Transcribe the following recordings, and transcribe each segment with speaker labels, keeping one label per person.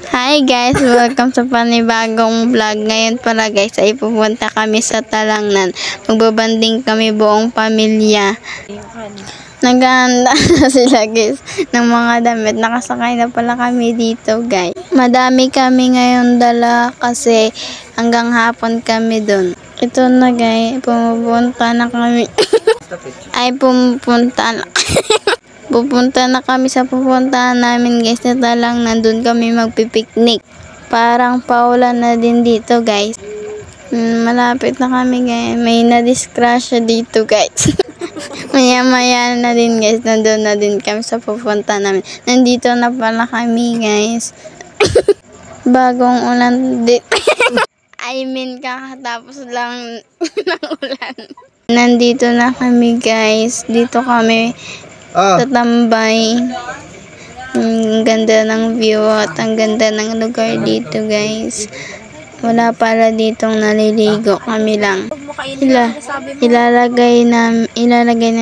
Speaker 1: Hi guys! Welcome sa panibagong vlog. Ngayon pala guys ay pupunta kami sa Talangnan. Magbabanding kami buong pamilya. Naghahanda na sila guys ng mga damit. Nakasakay na pala kami dito guys. Madami kami ngayon dala kasi hanggang hapon kami dun. Ito na guys, pupunta na kami. Pupunta na kami sa pupuntahan namin guys na Talangnan. Nandun kami magpipiknik. Parang paulan na din dito guys. Malapit na kami guys. May nadiskrasya dito guys. Maya na din guys. Nandun na din kami sa pupuntahan namin. Nandito na pala kami guys. Bagong ulan dito. I mean kakatapos lang ng ulan. Nandito na kami guys. Dito kami tatambay. Ang ganda ng view at ang ganda ng lugar dito guys. Wala pala ditong naliligo, kami lang. Ilalagay na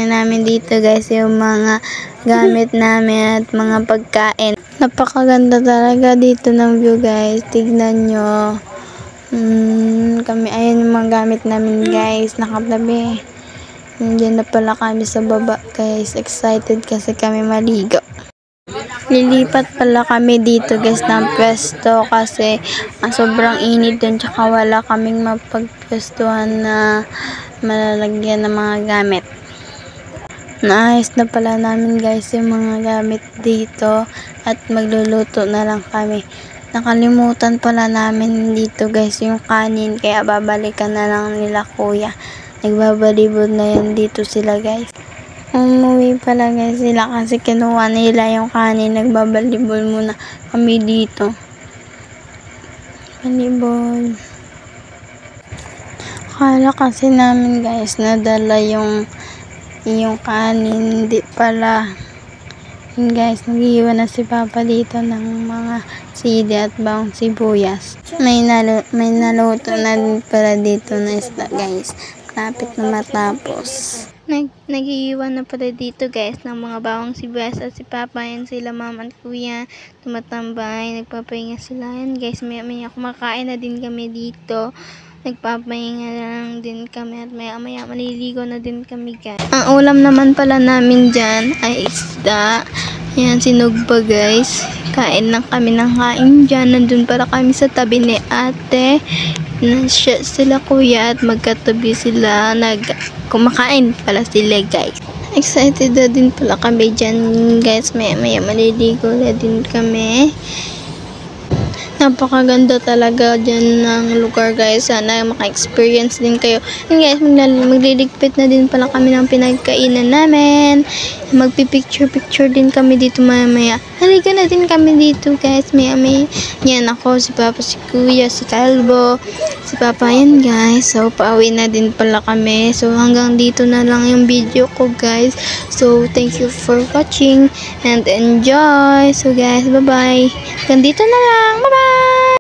Speaker 1: namin dito guys yung mga gamit namin at mga pagkain. Napakaganda talaga dito ng view guys. Tignan nyo. Ayan yung mga gamit namin guys. Nakatabi. Nandiyan na pala kami sa baba guys. Excited kasi kami maligo. Lilipat pala kami dito guys ng pwesto kasi sobrang init dun, tsaka wala kaming mapagpwestuhan na malalagyan ng mga gamit. Naayos na pala namin guys yung mga gamit dito at magluluto na lang kami. Nakalimutan pala namin dito guys yung kanin, kaya babalikan na lang nila kuya. Nagbabalibod na yan dito sila guys. Umuwi pala guys sila kasi kinuha nila yung kanin. Nagbabalibol muna kami dito. Balibol. Akala kasi namin guys nadala yung kanin. Hindi pala. Yun guys, nag-iwan na si Papa dito ng mga sili at bawang sibuyas. May naluto na din pala dito na isda guys. Lapit na matapos. Nag-iiwan na pala dito guys ng mga bawang sibuyas at si Papa. Yan sila mama at kuya. Tumatambay. Nagpapahinga sila. Yan guys. Maya kumakain na din kami dito. Nagpapahinga lang din kami at maya maliligo na din kami guys. Ang ulam naman pala namin dyan ay isda. Yan, sinugba guys. Kain lang kami ng kain dyan. Nandun para kami sa tabi ni ate. Sila kuya at magkatabi sila. Kumakain pala sila guys. Excited na din pala kami dyan guys. Maya maliligo na din kami. Napakaganda talaga dyan ng lugar guys. Sana maka-experience din kayo. And guys, magliligpit na din pala kami ng pinagkainan namin. Magpipicture din kami dito maya. Halika na din kami dito guys. Maya. Yan ako, si Papa, si Kuya, si Kalbo, si Papa. Yan guys. So, pauwi na din pala kami. So, hanggang dito na lang yung video ko guys. So, thank you for watching and enjoy. So guys, bye-bye. Hanggang dito na lang. Bye-bye!